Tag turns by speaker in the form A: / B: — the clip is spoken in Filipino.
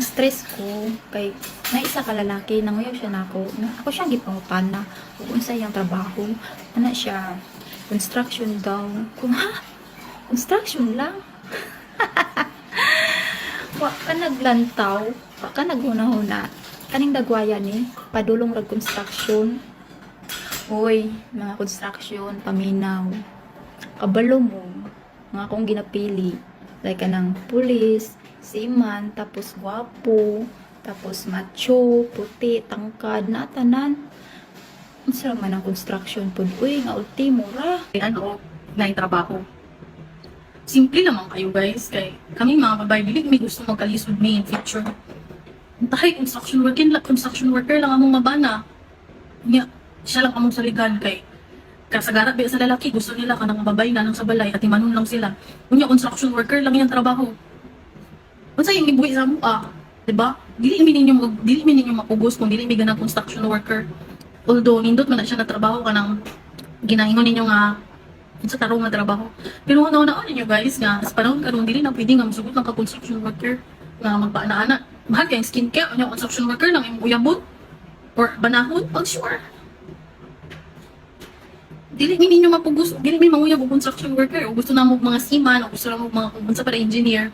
A: Na-stress ko kay na isa ka lalaki nanguyaw siya nako. Ako siya gipangutan na kung unsa iyang trabaho. Ana siya construction daw. Kung ha? Construction lang. Wa ka naglantaw, wa ka naghuna-huna. Kaning dagwaya ni padulong rag construction. Oy, mga construction, paminaw. Kabalo mo, mga akong ginapili. Like kanang pulis, seaman, tapos gwapo, tapos macho, puti, tangkad, na tanan. Ang sarap man ang construction po. Uy, nga ultimo ra.
B: Ano, na yung trabaho. Simple naman kayo guys, kay kami mga babae, dili may gusto magkalisod may in future. Tahay construction worker lang among mabana. Nya, siya lang among saligan kay kasagarat ba sa lalaki, gusto nila ka ng babae na lang sa balay at imanon lang sila. Unya, construction worker lang yung trabaho. Unsa yung ibuhi sa mua, diba? Dili mi ninyo mapugos kung dili mi ganang construction worker. Although nindot man na siya na trabaho ka ng ginaingon ninyo nga sa tarong nga trabaho. Pero una-una ninyo guys nga sa panahon karon dili na pwede nga masugot lang ka construction worker nga magpaana-ana. Mahal kayong skincare, unya construction worker lang imong uyabot or banahon pag sure. Dili mi ninyo mapugos, dili mi manguyab og construction worker o gusto na mo mga seaman o gusto na mo mga kung unsa para engineer.